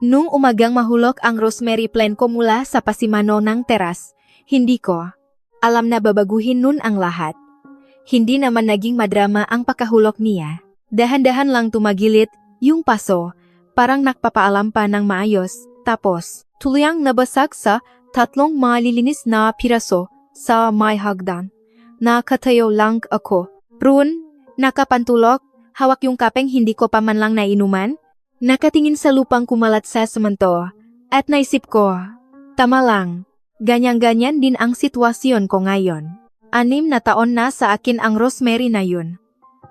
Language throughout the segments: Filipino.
Nung umagang mahulog ang rosemary plant ko mula sa pasimano ng teras, hindi ko alam na babaguhin nun ang lahat. Hindi naman naging madrama ang pakahulog niya. Dahan-dahan lang tumagilid yung paso, parang nagpapaalam pa ng maayos. Tapos, tuluyang nabasag sa 3 malilinis na piraso sa may hagdan. Nakatayo lang ako. Run, nakapantulog, hawak yung kapeng hindi ko pa man lang nainuman. Nakatingin sa lupang kumalat sa semento, at naisip ko, tama lang, ganyan-ganyan din ang sitwasyon ko ngayon. 6 na taon na sa akin ang rosemary na yun.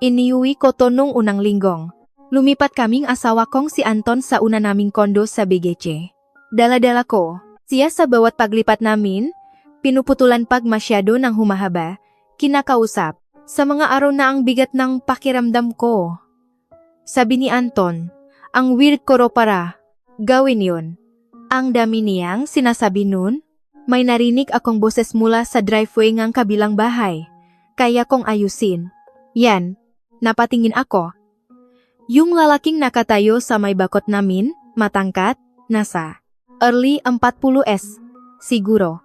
Iniuwi ko to nung unang linggong. Lumipat kaming asawa kong si Anton sa una naming kondo sa Bigeche. Dala-dala ko, siya sa bawat paglipat namin, pinuputulan pag masyado ng humahaba, kinakausap, sa mga araw na ang bigat ng pakiramdam ko. Sabi ni Anton, ang weird ko ro para gawin yun. Ang dami niyang sinasabi nun. May narinig akong boses mula sa driveway ngang kabilang bahay. Kaya kong ayusin. Yan, napatingin ako. Yung lalaking nakatayo sa may bakot namin, matangkat, nasa early 40s, siguro.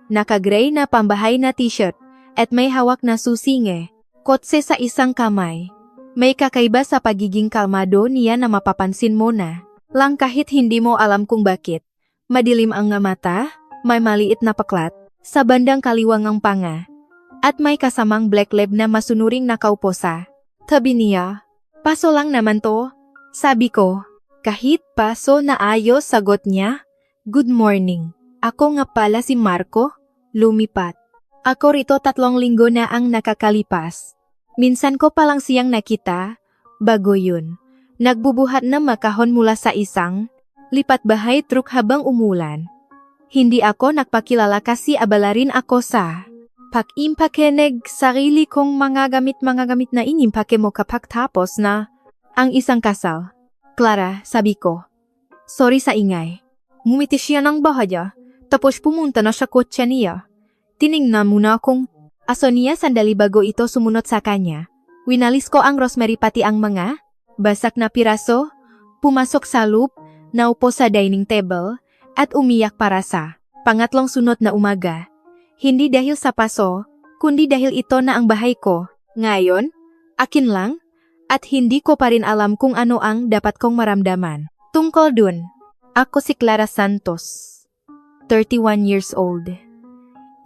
Naka-gray na pambahay na t-shirt, at may hawak na susinge, kotse sa isang kamay. May kakaiba sa pagiging kalmado niya na mapapansin mo na lang kahit hindi mo alam kung bakit. Madilim ang mata, may maliit na paklat, sa bandang kaliwang ang panga, at may kasamang black lab na masunuring nakaupo sa tabi niya. Paso lang naman to, sabi ko. Kahit paso na ayos sagot niya. Good morning. Ako nga pala si Marco, lumipat. Ako rito 3 linggo na ang nakakalipas. Minsan ko palang siyang nakita, bago yun. Nagbubuhat na makahon mula sa isang lipat bahay truck habang umulan. Hindi ako nagpakilala kasi abala rin ako sa pag-impakenig sarili kong mga gamit na inimpake mo kapag tapos na ang isang kasal. Clara, sabi ko. Sorry sa ingay. Ngumiti siya ng bahaya, tapos pumunta na sa kotse niya. Tiningnan muna akong aso niya sandali bago ito sumunod sa kanya. Winalis ko ang rosemary pati ang mga basak na piraso, pumasok sa loop, naupo sa dining table, at umiyak para sa pangatlong sunod na umaga. Hindi dahil sa paso, kundi dahil ito na ang bahay ko. Ngayon, akin lang, at hindi ko pa rin alam kung ano ang dapat kong maramdaman. Tungkol dun, ako si Clara Santos, 31 years old.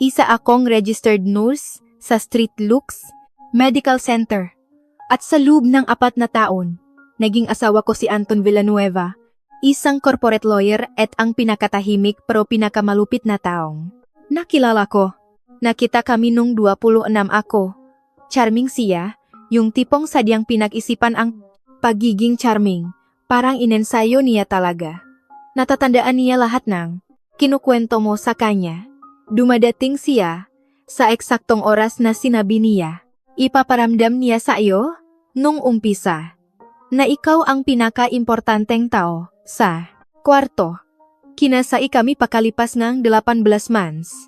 Isa akong registered nurse sa Street Lux Medical Center. At sa loob ng 4 na taon, naging asawa ko si Anton Villanueva, isang corporate lawyer at ang pinakatahimik pero pinakamalupit na taong nakilala ko. Nakita kami nung 26 ako. Charming siya, yung tipong sadyang pinag-isipan ang pagiging charming. Parang inensayo niya talaga. Natatandaan niya lahat ng kinukwento mo sa kanya. Dumadating siya sa eksaktong oras na sinabi niya. Ipaparamdam niya sa iyo nung umpisa na ikaw ang pinaka-importanteng tao sa kwarto. Kinasai kami pakalipas ng 18 months.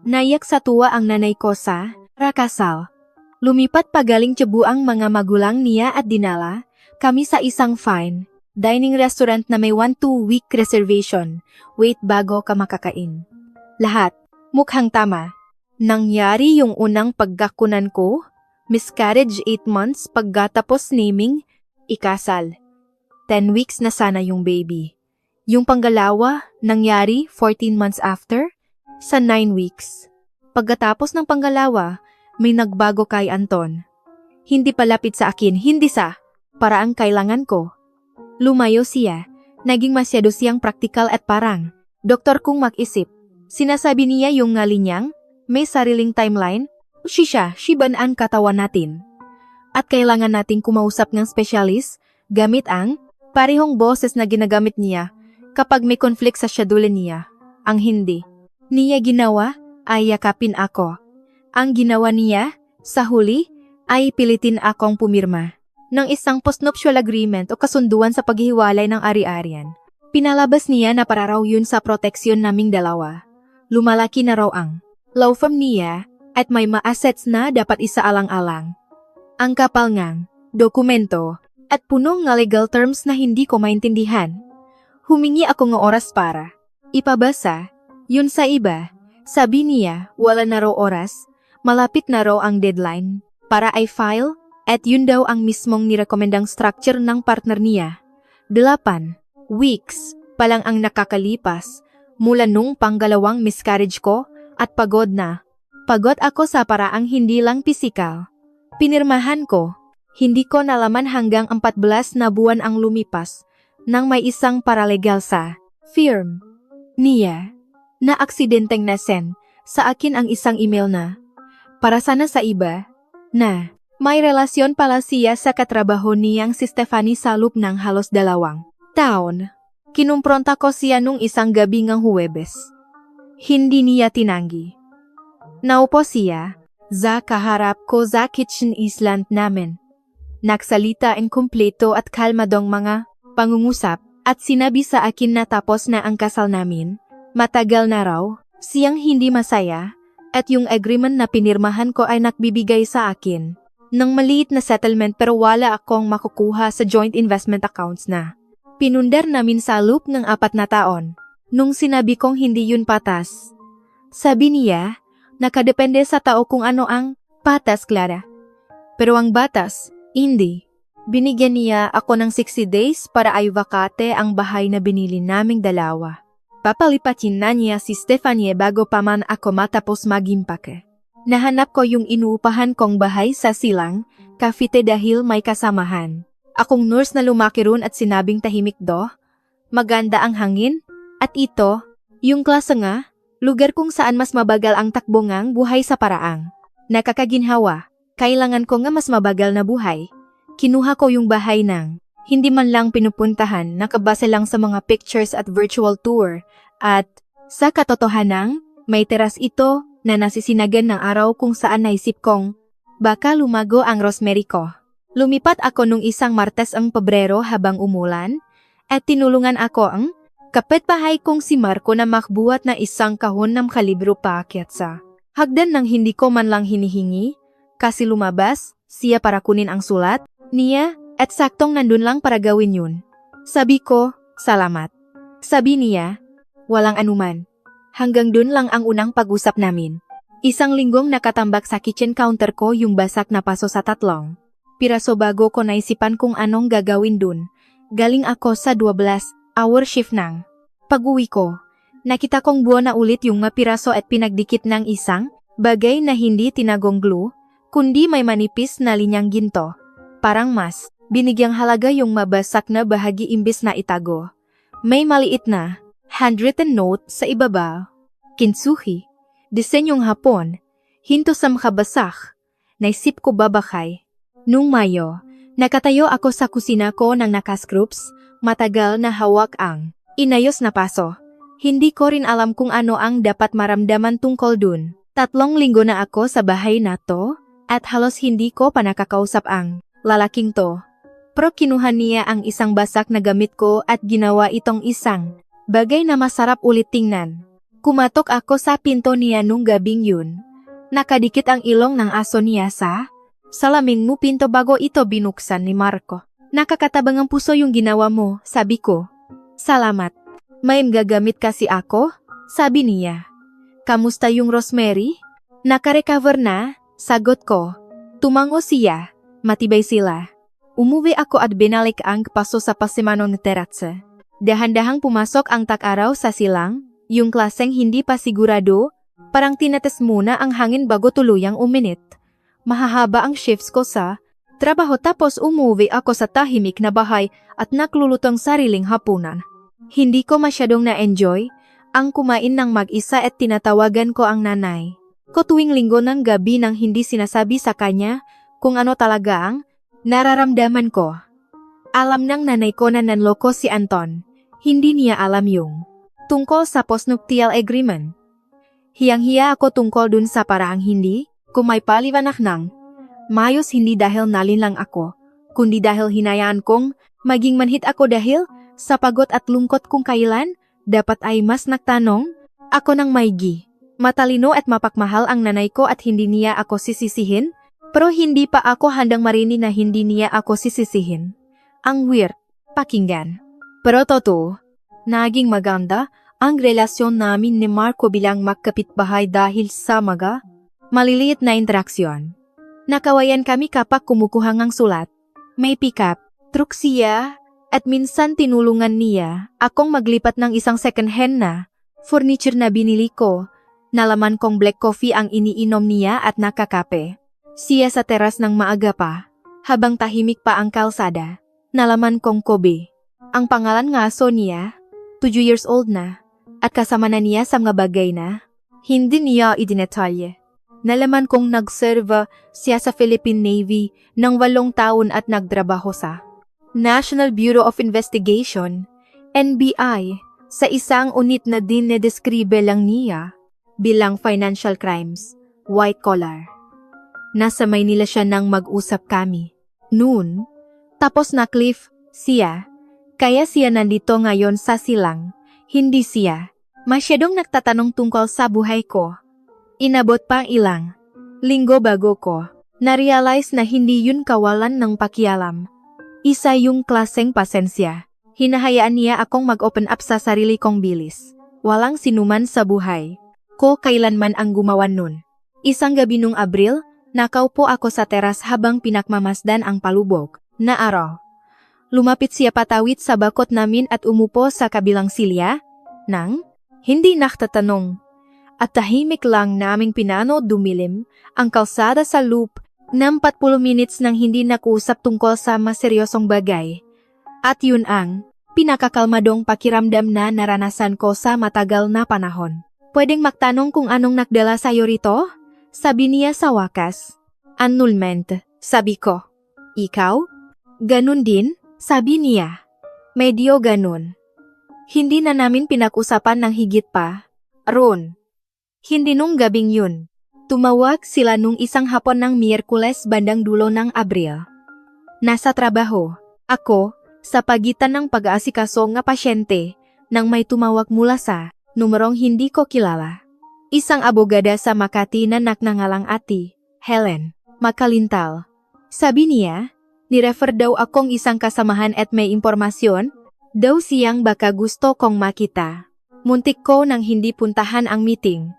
Nayak sa tuwa ang nanay ko sa rakasal. Lumipat pagaling Cebu ang mga magulang niya at dinala kami sa isang fine dining restaurant na may 1-2 week reservation. Wait bago ka makakain. Lahat, mukhang tama. Nangyari yung unang pagkakunan ko, miscarriage 8 months pagkatapos naming, ikasal. 10 weeks na sana yung baby. Yung panggalawa, nangyari 14 months after, sa 9 weeks. Pagkatapos ng panggalawa, may nagbago kay Anton. Hindi palapit sa akin, hindi sa paraang kailangan ko. Lumayo siya, naging masyado siyang praktikal at parang doktor kong mag-isip. Sinasabi niya yung ngalinyang, may sariling timeline, shiban ang katawan natin. At kailangan nating kumausap ng specialist, gamit ang parehong boses na ginagamit niya kapag may conflict sa schedule niya. Ang hindi niya ginawa ay yakapin ako. Ang ginawa niya, sa huli, ay pilitin akong pumirma ng isang postnuptial agreement o kasunduan sa paghihiwalay ng ari-arian. Pinalabas niya na para raw yun sa proteksyon naming dalawa. Lumalaki na raw ang law firm niya at may ma-assets na dapat isaalang-alang. Ang kapal ngang dokumento at punong nga legal terms na hindi ko maintindihan. Humingi ako ng oras para ipabasa. Yun sa iba, sabi niya, wala na raw oras, malapit na raw ang deadline para i-file, at yun daw ang mismong nirekomendang structure ng partner niya. 8 weeks pa lang ang nakakalipas mula nung panggalawang miscarriage ko at pagod na. Pagod ako sa paraang hindi lang pisikal. Pinirmahan ko. Hindi ko nalaman hanggang 14 na buwan ang lumipas nang may isang paralegal sa firm niya na aksidenteng nasend sa akin ang isang email na para sana sa iba na may relasyon pala siya sa katrabaho niyang si Stephanie sa loob ng halos 2 taon. Kinumpronta ko siya nung isang gabi ng Huwebes. Hindi niya tinanggi. Naupo siya sa kaharap ko sa kitchen island namin. Nagsalita en kumpleto at kalmadong mga pangungusap at sinabi sa akin na tapos na ang kasal namin. Matagal na raw, siyang hindi masaya at yung agreement na pinirmahan ko ay nagbibigay sa akin ng maliit na settlement pero wala akong makukuha sa joint investment accounts na pinundar namin sa loob ng 4 na taon. Nung sinabi kong hindi yun patas, sabi niya, nakadepende sa tao kung ano ang patas, Clara. Pero ang batas, hindi. Binigyan niya ako ng 60 days para i-vacate ang bahay na binili naming 2. Papalipatin na niya si Stephanie bago pa man ako matapos magimpake. Nahanap ko yung inuupahan kong bahay sa Silang, Cavite dahil may kasamahan. Akong nurse na lumaki ron at sinabing tahimik do, maganda ang hangin, at ito, yung klase nga, lugar kung saan mas mabagal ang takbo ngang buhay sa paraang. Nakakaginhawa, kailangan ko nga mas mabagal na buhay. Kinuha ko yung bahay ng hindi man lang pinupuntahan, nakabase lang sa mga pictures at virtual tour, at sa katotohanan, may teras ito na nasisinagan ng araw kung saan naisip kong baka lumago ang rosemary ko. Lumipat ako nung isang Martes ang Pebrero habang umulan, at tinulungan ako ang kapitbahay kong si Marco na makbuhat na isang kahon ng kalibro paakyat sa hagdan ng hindi ko man lang hinihingi, kasi lumabas, siya para kunin ang sulat niya, at saktong nandun lang para gawin yun. Sabi ko, salamat. Sabi niya, walang anuman. Hanggang dun lang ang unang pag-usap namin. Isang linggong nakatambak sa kitchen counter ko yung basak na paso sa 3 piraso bago ko naisipan kung anong gagawin dun. Galing ako sa 12-hour shift ng pag-uwi ko. Nakita kong buo na ulit yung mapiraso at pinagdikit ng isang bagay na hindi tinagong glue, kundi may manipis na linyang ginto. Parang mas binigyang halaga yung mabasak na bahagi imbis na itago. May maliit na handwritten note sa ibaba. Kintsuhi, disenyong Hapon, hinto sa makabasak. Naisip ko babakay. Nung Mayo, nakatayo ako sa kusina ko ng nakascroops, matagal na hawak ang inayos na paso. Hindi ko rin alam kung ano ang dapat maramdaman tungkol dun. 3 linggo na ako sa bahay na to, at halos hindi ko pa nakakausap ang lalaking to. Pero kinuha niya ang isang basak na gamit ko at ginawa itong isang bagay na masarap ulit tingnan. Kumatok ako sa pinto niya nung gabing yun. Nakadikit ang ilong ng aso niya sa salamin mo pinto bago ito binuksan ni Marco. Nakakatabang ang puso yung ginawa mo, sabi ko. Salamat. May gagamit kasi ako, sabi niya. Kamusta yung Rosemary? Nakarecover na, sagot ko. Tumango siya, matibay sila. Umuwi ako at binalik ang paso sa pasimanong teratse. Dahan-dahang pumasok ang tak-araw sa silang, yung klaseng hindi pa sigurado, parang tinates muna ang hangin bago tuluyang uminit. Mahahaba ang shifts ko sa trabaho tapos umuwi ako sa tahimik na bahay at naglulutong sariling hapunan. Hindi ko masyadong na-enjoy ang kumain ng mag-isa at tinatawagan ko ang nanay ko tuwing linggo ng gabi nang hindi sinasabi sa kanya kung ano talaga ang nararamdaman ko. Alam ng nanay ko na nanloko si Anton. Hindi niya alam yung tungkol sa postnuptial agreement. Hiyang-hiya ako tungkol dun sa paraang hindi kung may paliwanag ng mayos hindi dahil nalinlang ako, kundi dahil hinayaan kong maging manhid ako dahil sa pagod at lungkot kung kailan dapat ay mas nagtanong ako ng maigi. Matalino at mapakmahal ang nanay ko at hindi niya ako sisisihin, pero hindi pa ako handang marinig na hindi niya ako sisisihin. Ang weird, pakinggan. Pero totoo, Naging maganda ang relasyon namin ni Marco bilang magkapitbahay dahil sa maliliit na interaksyon. Nakawayan kami kapag kumukuha ng sulat. May pick-up, truck siya, at minsan tinulungan niya akong maglipat ng isang second-hand na furniture na binili ko. Nalaman kong black coffee ang iniinom niya at nakakape. Siya sa teras ng maaga pa, habang tahimik pa ang kalsada. Nalaman kong Kobe. Ang pangalan nga aso niya, 2 years old na, at kasama na niya sa mga bagay na hindi niya idinetalye. Nalaman kong nagserve siya sa Philippine Navy ng 8 taon at nagtrabaho sa National Bureau of Investigation, NBI, sa isang unit na dinedeskribe lang niya bilang financial crimes, white collar. Nasa Maynila siya nang mag-usap kami. Noon, tapos na Cliff, siya, kaya siya nandito ngayon sa silang, hindi siya. Masyadong nagtatanong tungkol sa buhay ko. Inabot pang ilang linggo bago ko na-realize na hindi yun kawalan ng pakialam. Isa yung klaseng pasensya. Hinahayaan niya akong mag-open up sa sarili kong bilis. Walang sinuman sa buhay ko kailanman ang gumawa nun. Isang gabi nung Abril, nakaupo ako sa teras habang pinakmamasdan ang palubog na araw. Lumapit siya patawid sa bakot namin at umupo sa kabilang silya nang hindi naktatanong. At tahimik lang naming pinano dumilim ang kalsada sa loop ng 40 minutes nang hindi nakuusap tungkol sa maseryosong bagay. At yun ang pinakakalmadong pakiramdam na naranasan ko sa matagal na panahon. Pwedeng magtanong kung anong nagdala sa'yo rito? Sabi niya sa wakas. Annulment, sabi ko. Ikaw? Ganun din, sabi niya. Medyo ganun. Hindi na namin pinag-usapan ng higit pa. Ron. Hindi nung gabing yun. Tumawag sila nung isang hapon ng Miyerkules bandang dulo ng Abril. Nasa trabaho, ako, sa pagitan ng pag-aasikaso ng pasyente, nang may tumawag mula sa numerong hindi ko kilala. Isang abogada sa Makati na naknangalang Ati, Helen, Makalintal. Sabi niya, nirefer daw akong isang kasamahan at may impormasyon, daw siyang baka gusto kong makita. Muntik ko nang hindi puntahan ang meeting.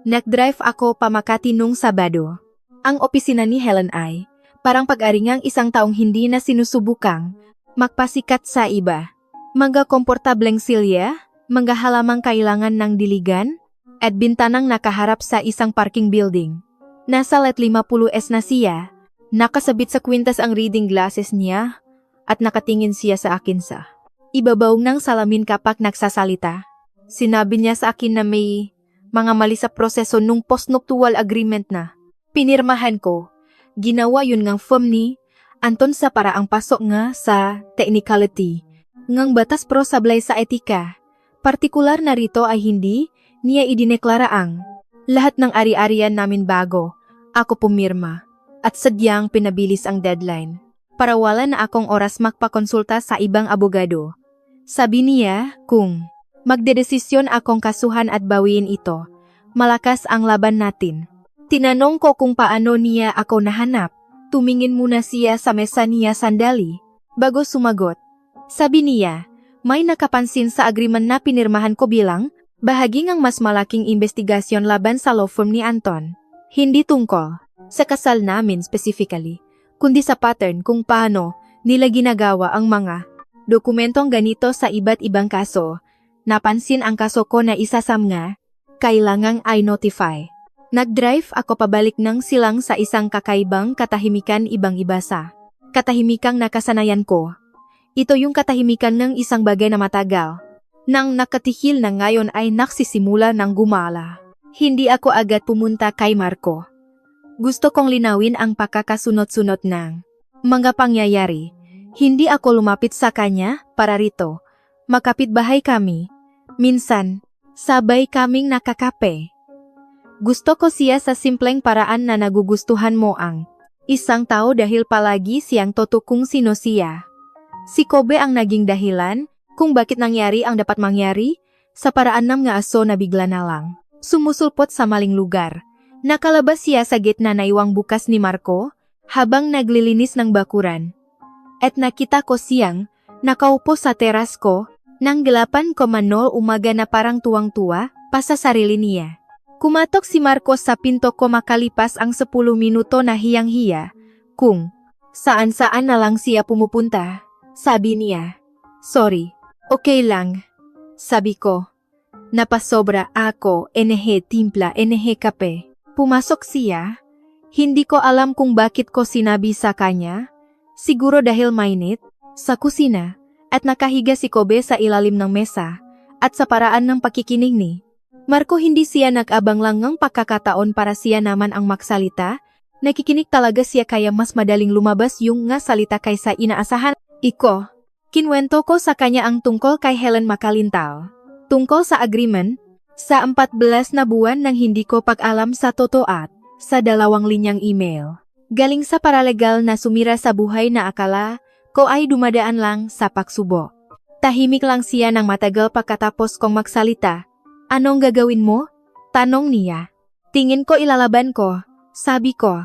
Nag-drive ako pa Makati nung Sabado. Ang opisina ni Helen ay parang pag-aringang isang taong hindi na sinusubukang magpasikat sa iba. Mga komportableng silya, mga halamang kailangan ng diligan, at bintanang nakaharap sa isang parking building. Nasa let 50s na siya, nakasabit sa kwintas ang reading glasses niya, at nakatingin siya sa akin sa ibabaw ng salamin kapag nagsasalita. Sinabi niya sa akin na may mga mali sa proseso nung post-nuptial agreement na pinirmahan ko. Ginawa yun ngang firm ni Anton sa paraang pasok nga sa technicality ngang batas pro sablay sa etika. Partikular na rito ay hindi niya idineklara ang lahat ng ari-arian namin bago ako pumirma at sadyang pinabilis ang deadline para wala na akong oras magpakonsulta sa ibang abogado. Sabi niya kung magdedesisyon akong kasuhan at bawiin ito, malakas ang laban natin. Tinanong ko kung paano niya ako nahanap. Tumingin muna siya sa mesa niya sandali, bago sumagot. Sabi niya, may nakapansin sa agreement na pinirmahan ko bilang bahagi ng mas malaking investigasyon laban sa law firm ni Anton. Hindi tungkol sa kasal namin specifically, kundi sa pattern kung paano nila ginagawa ang mga dokumentong ganito sa iba't ibang kaso. Napansin ang kaso ko na isa sa mga kailangang i-notify. Nag-drive ako pabalik ng silang sa isang kakaibang katahimikan ibang-iba sa katahimikang nakasanayan ko. Ito yung katahimikan ng isang bagay na matagal. Nang nakatihil na ngayon ay nagsisimula ng gumala. Hindi ako agad pumunta kay Marco. Gusto kong linawin ang pakakasunod-sunod ng mga pangyayari. Hindi ako lumapit sa kanya para rito. Makapitbahay kami. Minsan, sabay kaming nakakape. Gusto ko siya sa simpleng paraan na nagugustuhan mo ang isang tao dahil palagi siyang totoo kung sino siya. Si Kobe ang naging dahilan kung bakit nangyari ang dapat mangyari sa paraan ng nga aso na bigla na lang sumusulpot sa maling lugar. Nakalabas siya sa gate na naiwang bukas ni Marco habang naglilinis ng bakuran. At nakita ko siyang nakaupo sa teras ko Nang 8:00 umaga na parang tuwang-tuwa, pa sa sarili niya. Kumatok si Marcos sa pinto ko makalipas ang 10 minuto na hiyang-hiya. Kung saan-saan na lang siya pumupunta, sabi niya. Sorry, okay lang. Sabi ko. Napasobra ako, timpla, kape. Pumasok siya. Hindi ko alam kung bakit ko sinabi sa kanya. Siguro dahil mainit, sa kusina, at nakahiga si Kobe sa ilalim ng mesa, at sa paraan ng pakikinig ni Marco hindi siya nag-abang lang ng pagkakataon para siya naman ang magsalita. Nakikinig talaga siya kaya mas madaling lumabas yung nga salita kaysa inaasahan. Kinwento ko sa kanya ang tungkol kay Helen Makalintal. Tungkol sa agreement, sa 14 na buwan nang hindi ko pag-alam sa totoo at sa 2 linyang email. Galing sa paralegal na sumira sa buhay na akala ko ay dumadaan lang sa pagsubo. Tahimik lang siya ng matagal pagkatapos kong magsalita. Anong gagawin mo? Tanong niya. Tingin ko ilalaban ko, sabi ko.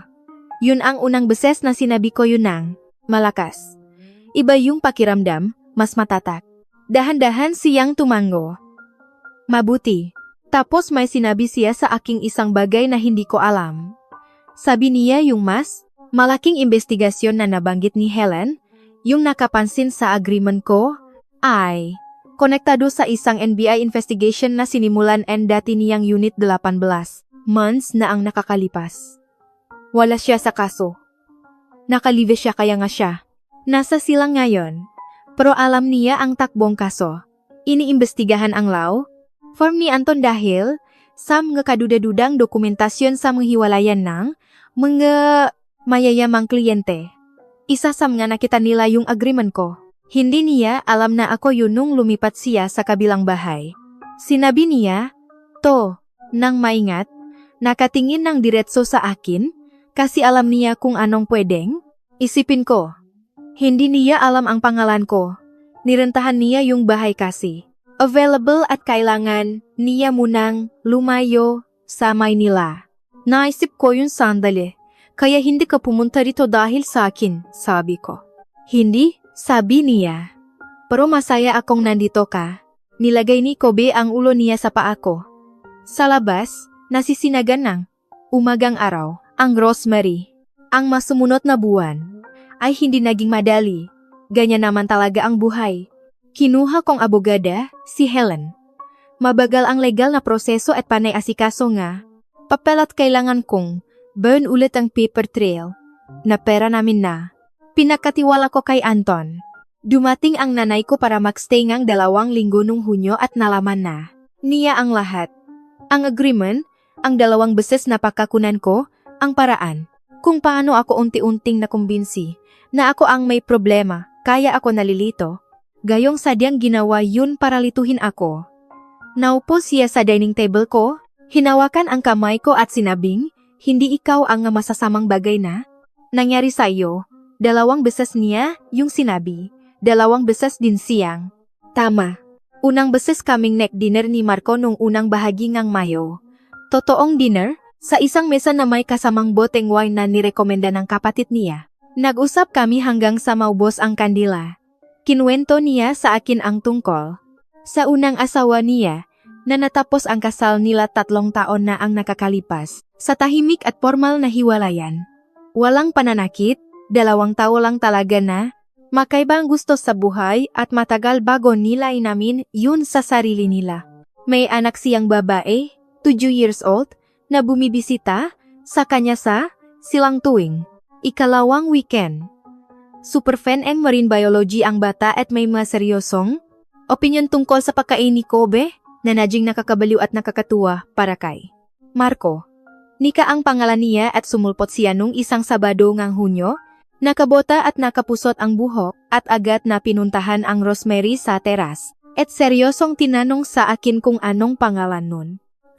Yun ang unang beses na sinabi ko yun ng malakas. Iba yung pakiramdam, mas matatak. Dahan-dahan siyang tumango. Mabuti. Tapos may sinabi siya sa aking isang bagay na hindi ko alam. Sabi niya yung mas malaking investigasyon na nabanggit ni Helen, yung nakapansin sa agreement ko, ay konektado sa isang NBI investigation na sinimulan and dati niyang Unit 18 months na ang nakakalipas. Wala siya sa kaso. Nakalive siya kaya nga siya. Nasa silang ngayon. Pero alam niya ang takbong kaso. Iniimbestigahan ang law. Form ni Anton dahil sa mga kaduda-dudang dokumentasyon sa menghiwalayan ng mga mayayamang kliyente. Isa sa mga nakita nila yung agreement ko. Hindi niya alam na ako yun nung lumipat siya sa kabilang bahay. Sinabi niya, nang maingat, nakatingin ng diretso sa akin, kasi alam niya kung anong pwedeng. Isipin ko. Hindi niya alam ang pangalan ko. Nirentahan niya yung bahay kasi. Available at kailangan niya munang lumayo sa Maynila. Naisip ko yung sandali, kaya hindi ka pumunta rito dahil sa akin, sabi ko. Hindi? Sabi niya. Pero masaya akong nandito ka. Nilagay ni Kobe ang ulo niya sa paa ko. Sa labas, nasisinagan ng umagang araw, ang Rosemary. Ang masumunod na buwan ay hindi naging madali. Ganyan naman talaga ang buhay. Kinuha kong abogada, si Helen. Mabagal ang legal na proseso at panay asikaso nga. Papel at kailangan kong burn ulit ang paper trail na pera namin na. Pinakatiwala ko kay Anton. Dumating ang nanay ko para magstay ngang 2 linggo nung Hunyo at nalaman na niya ang lahat. Ang agreement, ang 2 beses na pagkakunan ko, ang paraan. Kung paano ako unti-unting nakumbinsi na ako ang may problema, kaya ako nalilito. Gayong sadyang ginawa yun para lituhin ako. Naupo siya sa dining table ko, hinawakan ang kamay ko at sinabing, hindi ikaw ang masasamang bagay na nangyari sa iyo. 2 beses niya yung sinabi, 2 beses din siyang. Tama. Unang beses kaming neck dinner ni Marco nung unang bahagi ng Mayo. Totoong dinner, sa isang mesa na may kasamang boteng wine na nirekomenda ng kapatid niya. Nag-usap kami hanggang sa maubos ang kandila. Kinuwento niya sa akin ang tungkol sa unang asawa niya na natapos ang kasal nila 3 taon na ang nakakalipas sa tahimik at formal na hiwalayan. Walang pananakit, 2 taon lang talaga na makaibang gusto sa buhay at matagal bago nila inamin yun sa sarili nila. May anak siyang babae, 2 years old, na bumibisita sa kanya sa silang tuwing ikalawang weekend. Superfan ng marine biology ang bata at may mga seryosong opinyon tungkol sa pagkain ni Kobe na nadyang nakakabaliw at nakakatuwa para kay Marco. Nika ang pangalan niya at sumulpot siya nung isang Sabado ngang Hunyo. Nakabota at nakapusot ang buhok at agad na pinuntahan ang Rosemary sa teras. At seryosong tinanong sa akin kung anong pangalan nun.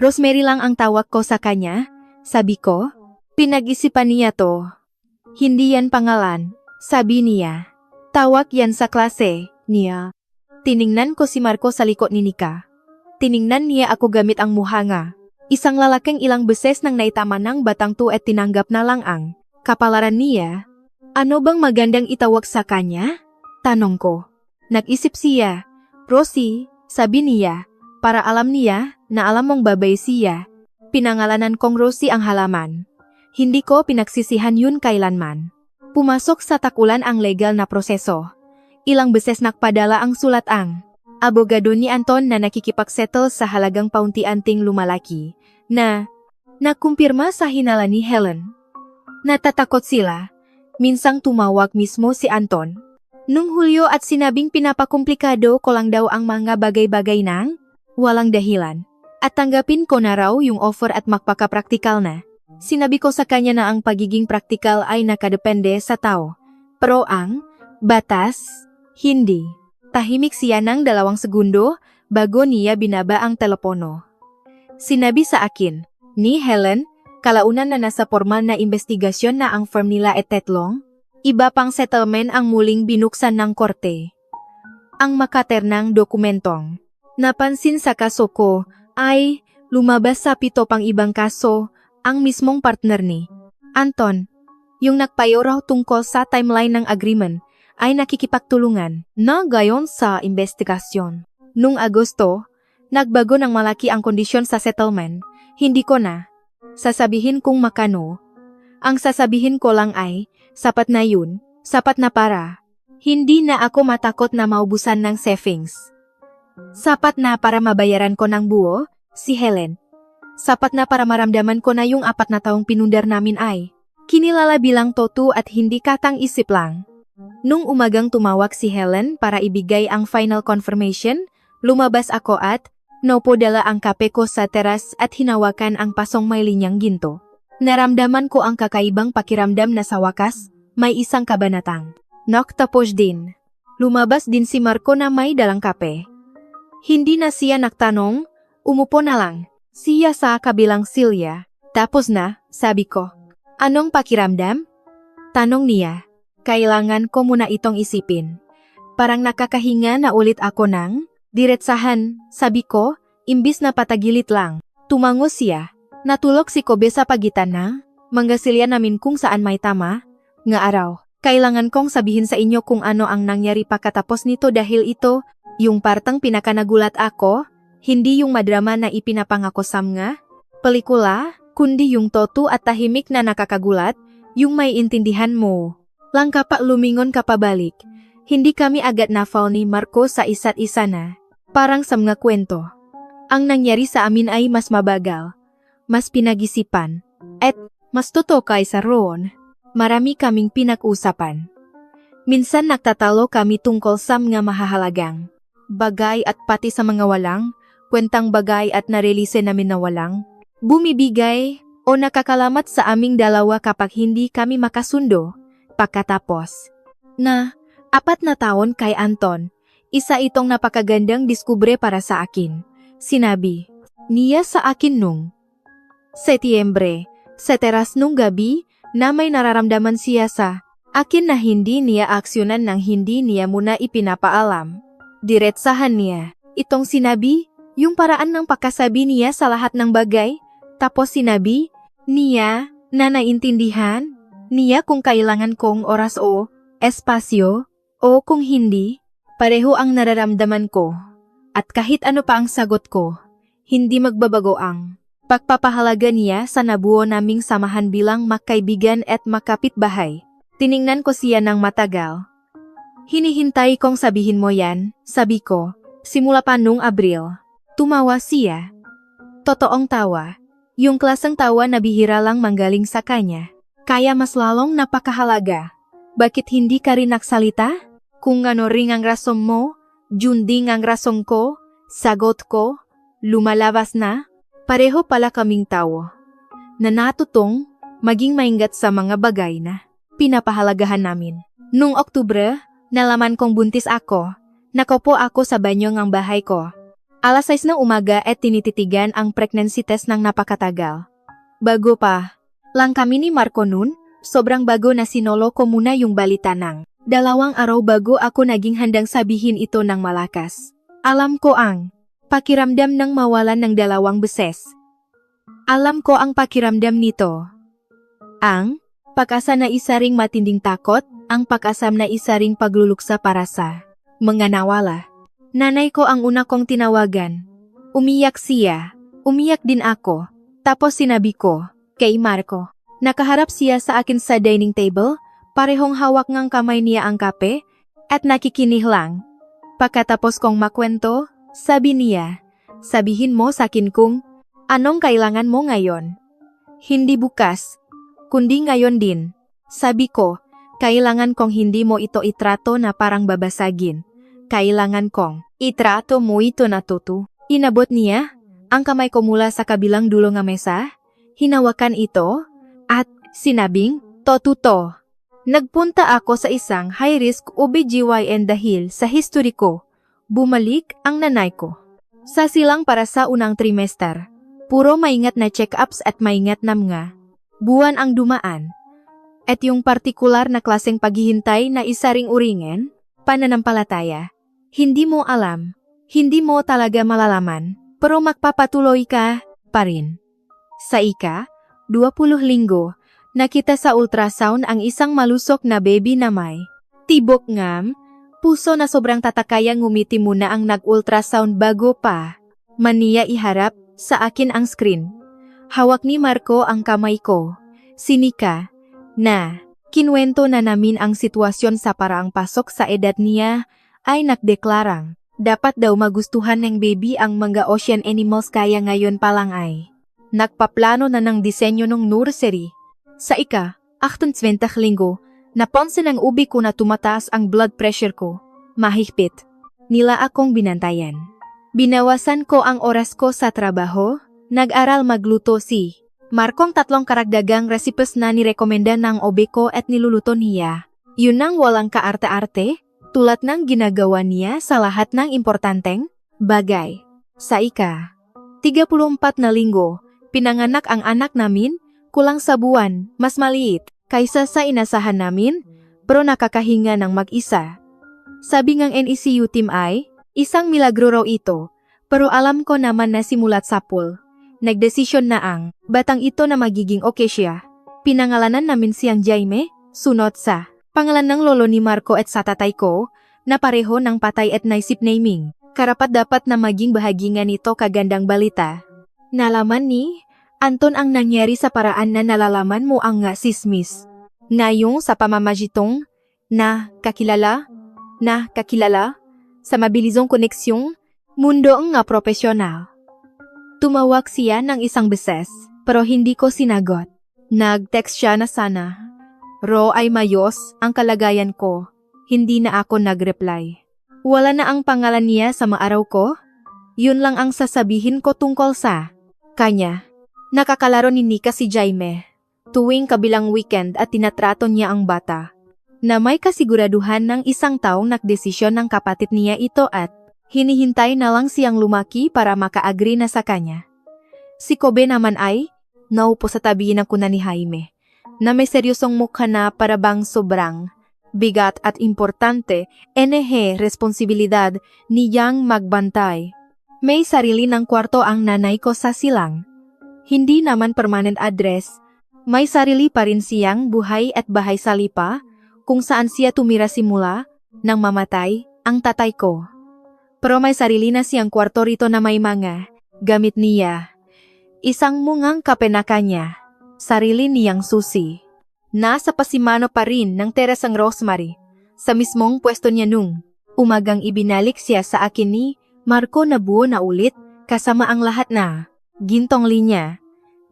Rosemary lang ang tawag ko sa kanya, sabi ko. Pinag-isipan niya to. Hindi yan pangalan, sabi niya. Tawag yan sa klase niya. Tiningnan ko si Marco sa likod ni Nika. Tiningnan niya ako gamit ang muhanga. Isang lalaking ilang beses nang naitama ng batang to at tinanggap na lang ang kapalaran niya. Ano bang magandang itawag sa kanya? Tanong ko. Nag-isip siya. Rosie, sabi niya, para alam niya, na alam mong babay siya. Pinangalanan kong Rosie ang halaman. Hindi ko pinagsisihan yun kailanman. Pumasok sa takulan ang legal na proseso. Ilang beses nakpadala ang sulat ang abogado ni Anton na nakikipagsettle sa halagang paunti-anting lumalaki, na nakumpirma sa hinala ni Helen. Natatakot sila. Minsang tumawag mismo si Anton nung Hulyo at sinabing pinapakomplikado ko lang daw ang mga bagay-bagay nang walang dahilan. At tanggapin ko na raw yung offer at magpakapraktikal na. Sinabi ko sa kanya na ang pagiging praktikal ay nakadepende sa tao. Pero ang batas, hindi. Tahimik siya ng 2 segundo bago niya binaba ang telepono. Sinabi sa akin ni Helen, kalaunan na nasa formal na investigasyon na ang firm nila at tetlong, iba pang settlement ang muling binuksan ng korte. Ang makaternang dokumentong napansin sa kaso ko ay lumabas sa 7 pang ibang kaso ang mismong partner ni Anton. Yung nagpayo raw tungkol sa timeline ng agreement ay nakikipagtulungan na gayon sa investigasyon. Nung Agosto, nagbago ng malaki ang kondisyon sa settlement. Hindi ko na sasabihin kung makano. Ang sasabihin ko lang ay, sapat na yun, sapat na para. Hindi na ako matakot na maubusan ng savings. Sapat na para mabayaran ko ng buo, si Helen. Sapat na para maramdaman ko na yung 4 na taong pinundar namin ay kinilala bilang totoo at hindi katang-isip lang. Nung umagang tumawag si Helen para ibigay ang final confirmation, lumabas ako at naupo dala ang kape ko sa teras at hinawakan ang pasong may linyang ginto. Naramdaman ko ang kakaibang pakiramdam na sa wakas, may isang kabanatang nagtapos din. Lumabas din si Marco na may dalang kape. Hindi na siya nagtanong, umupo na lang. Siya sa kabilang silya. Tapos na, sabi ko. Anong pakiramdam? Tanong niya. Kailangan ko muna itong isipin. Parang nakakahinga na ulit ako ng diretsahan, sabi ko, imbis na patagilit lang. Tumango siya. Natulog si Kobe sa pagitan na manggasilya namin kung saan may tama. Nga araw, kailangan kong sabihin sa inyo kung ano ang nangyari pagkatapos nito dahil ito, yung partang pinakanagulat ako, hindi yung madrama na ipinapangako sa mga pelikula, kundi yung totu at tahimik na nakakagulat, yung may intindihan mo. Langka pa lumingon ka pabalik. Hindi kami agad na-fall ni Marco sa isa't isa na. Parang sa mga kwento. Ang nangyari sa amin ay mas mabagal, mas pinag-isipan, at mas totoo kaysa roon. Marami kaming pinag-usapan. Minsan nagtatalo kami tungkol sa mga mahahalagang bagay at pati sa mga walang kwentang bagay at narelise namin na walang bumibigay o nakakalamat sa aming dalawa kapag hindi kami makasundo. Pagkatapos na 4 na taon kay Anton, isa itong napakagandang diskubre para sa akin. Sinabi niya sa akin nung Setyembre, sa teras nung gabi, na may nararamdaman siya sa akin na hindi niya aksyonan nang hindi niya muna ipinapaalam. Diretsahan niya itong sinabi, yung paraan ng pagkasabi niya sa lahat ng bagay, tapos sinabi niya na naintindihan niya kung kailangan kong oras o espasyo, o kung hindi, pareho ang nararamdaman ko. At kahit ano pa ang sagot ko, hindi magbabago ang pagpapahalaga niya sa nabuo naming samahan bilang magkaibigan at makapitbahay. Tiningnan ko siya ng matagal. Hinihintay kong sabihin mo yan, sabi ko, simula pa nung Abril. Tumawa siya. Totoong tawa. Yung klaseng tawa na bihira lang manggaling sa kanya. Kaya mas lalong napakahalaga. Bakit hindi ka rin nagsalita? Kung ano ring ang rason mo, yun ding ang rason ko, sagot ko, lumalabas na, pareho pala kaming tao. Na natutong maging maingat sa mga bagay na pinapahalagahan namin. Nung Oktubre, nalaman kong buntis ako. Nakaupo ako sa banyo ng bahay ko. Alas 6 ng umaga at tinititigan ang pregnancy test ng napakatagal. Bago pa lang kami ni Marco nun, sobrang bago na sinolo ko muna yung balita ng 2 araw bago ako naging handang sabihin ito ng malakas. Alam ko ang pakiramdam ng mawalan ng 2 beses. Alam ko ang pakiramdam nito. Ang pag-asa na isa ring matinding takot, ang pag-asam na isa ring pagluluksa para sa mga nawala. Nanay ko ang una kong tinawagan. Umiyak siya. Umiyak din ako. Tapos sinabi ko, kay Marco. Nakaharap siya sa akin sa dining table, parehong hawak ngang kamay niya ang kape, at nakikinig lang. Pagkatapos kong makwento, sabi niya, sabihin mo sa akin kung anong kailangan mo ngayon. Hindi bukas, kundi ngayon din. Sabi ko, kailangan kong hindi mo ito itrato na parang babasagin. Kailangan kong itrato mo ito na tutu. Inabot niya ang kamay ko mula sa kabilang dulo ng mesa, hinawakan ito, at sinabing, to. Nagpunta ako sa isang high-risk OBGYN dahil sa history ko. Bumalik ang nanay ko. Sa silang para sa unang trimester. Puro maingat na check-ups at maingat na mga buwan ang dumaan. At yung partikular na klaseng paghihintay na isa ring uringen, pananampalataya. Hindi mo alam, hindi mo talaga malalaman, pero magpapatuloy ka pa rin. Sa 20 linggo, nakita sa ultrasound ang isang malusok na baby na may tibok ngam, puso na sobrang tatakayang ngumiti muna ang nag-ultrasound bago pa maniya iharap sa akin ang screen. Hawak ni Marco ang kamay ko. Sinika na kinwento na namin ang sitwasyon sa paraang pasok sa edad niya ay nakdeklarang dapat daw magustuhan ng baby ang mga ocean animals kaya ngayon pa lang ay nagpaplano na ng disenyo ng nursery. Sa 28 linggo, napansin ang ubi ko na tumataas ang blood pressure ko. Mahigpit. Nila akong binantayan. Binawasan ko ang oras ko sa trabaho, nag-aral magluto si Markong 3 karagdagang recipes na nirekomenda ng obe ko at niluluto niya. Yun ang walang kaarte-arte, tulad ng ginagawa niya sa lahat ng importanteng bagay. Sa 34 na linggo, pinanganak ang anak namin, kulang sa buwan, mas maliit kaysa sa inasahan namin, pero nakakahinga ng mag-isa. Sabi ng NECU team ay, isang milagro raw ito, pero alam ko naman na simulat sa pool. Nagdesisyon na ang batang ito na magiging okay siya. Pinangalanan namin siyang Jaime, sunod sa pangalan ng lolo ni Marco at sa tatay ko, na pareho ng patay at naisip naming. Karapat dapat na maging bahagi nga nito kagandang balita. Nalaman ni Anton ang nangyari sa paraan na nalalaman mo ang nga sismis. Ngayong sa pamamagitong na kakilala, sa mabilisong koneksyong, mundo nga profesional. Tumawag siya ng isang beses, pero hindi ko sinagot. Nag-text siya na sana. Ro ay mayos ang kalagayan ko. Hindi na ako nag-reply. Wala na ang pangalan niya sa maaraw ko. Yun lang ang sasabihin ko tungkol sa kanya. Nakakalaro ni Nika si Jaime. Tuwing kabilang weekend at tinatrato niya ang bata. Na may kasiguraduhan ng isang taong nagdesisyon ng kapatid niya ito at hinihintay na lang siyang lumaki para maka-agree na sa kanya. Si Kobe naman ay naupo sa tabi ng kuna ni Jaime, na may seryosong mukha na para bang sobrang bigat at importante, responsibilidad niyang magbantay. May sarili ng kwarto ang nanay ko sa silang. Hindi naman permanent address, may sarili pa rin siyang buhay at bahay sa Lipa, kung saan siya tumira simula nang mamatay ang tatay ko. Pero may sarili na siyang kwarto rito na may mga gamit niya. Isang mungang kape na kanya, sarili niyang susi. Nasa pasimano pa rin ng terasang Rosemary, sa mismong pwesto niya nung umagang ibinalik siya sa akin ni Marco na buo na ulit kasama ang lahat na gintong linya.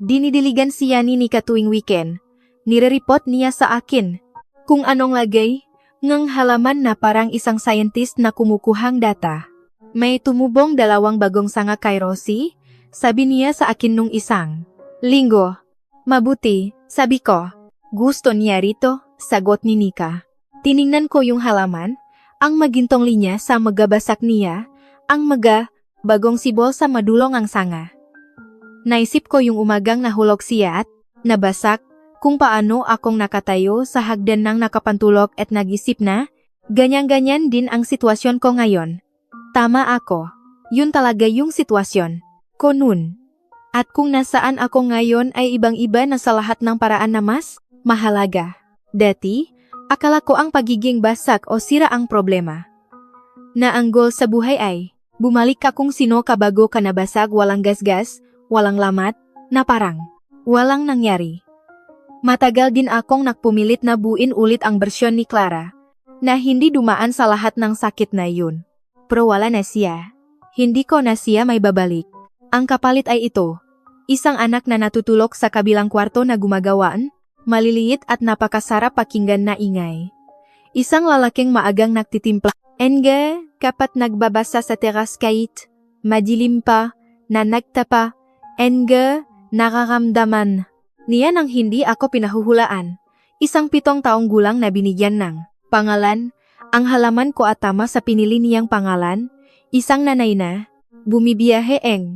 Dinidiligan siya ni Nika tuwing weekend. Nire-report niya sa akin kung anong lagay ng halaman na parang isang scientist na kumukuhang data. May tumubong 2 bagong sanga kay Rosie, sabi niya sa akin nung isang linggo. Mabuti, sabi ko. Gusto niya rito, sagot ni Nika. Tiningnan ko yung halaman, ang magintong linya sa magabasak niya, ang bagong sibol sa madulong ang sanga. Naisip ko yung umagang nahulog siya at nabasak kung paano akong nakatayo sa hagdan ng nakapantulog at nag-isip na, ganyan-ganyan din ang sitwasyon ko ngayon. Tama ako. Yun talaga yung sitwasyon ko nun. At kung nasaan ako ngayon ay ibang-iba na sa lahat ng paraan na mas mahalaga. Dati, akala ko ang pagiging basak o sira ang problema. Naanggol sa buhay ay, bumalik ka kung sino kabago ka nabasag walang gasgas, walang lamat, na parang, walang nangyari. Matagal din akong nagpumilit na buuin ulit ang bersyon ni Clara, na hindi dumaan sa lahat ng sakit na yun. Pero wala na siya. Hindi ko na siya may babalik. Ang kapalit ay ito, isang anak na natutulog sa kabilang kwarto na gumagawaan, maliliit at napakasarap pakinggan na ingay. Isang lalaking maagang nagtitimpla. Enga, kapat nagbabasa sa teras kahit madilim pa, na nagtapa. Enga, nararamdaman niya nang hindi ako pinahuhulaan. Isang 7 taong gulang na binigyan ng pangalan. Ang halaman ko at tama sa pinili niyang pangalan. Isang nanay na bumibiyahe 3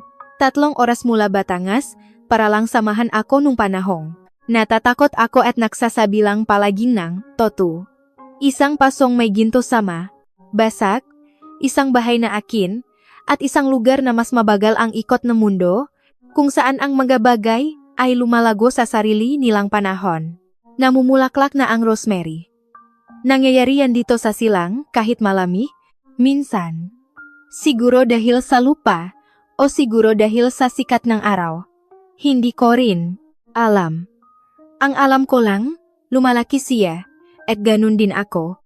oras mula Batangas para lang samahan ako nung panahong natatakot ako at nagsasabi lang palaging ng toto. Isang pasong may ginto sama, basak, isang bahay na akin, at isang lugar na mas mabagal ang ikot ng mundo, kung saan ang mga bagay ay lumalago sa sarili nilang panahon. Namumulaklak na ang rosemary. Nangyayari yan dito sa silang kahit malami, minsan. Siguro dahil sa lupa, o siguro dahil sa sikat ng araw. Hindi ko rin alam. Ang alam ko lang, lumalaki siya, at ganun din ako.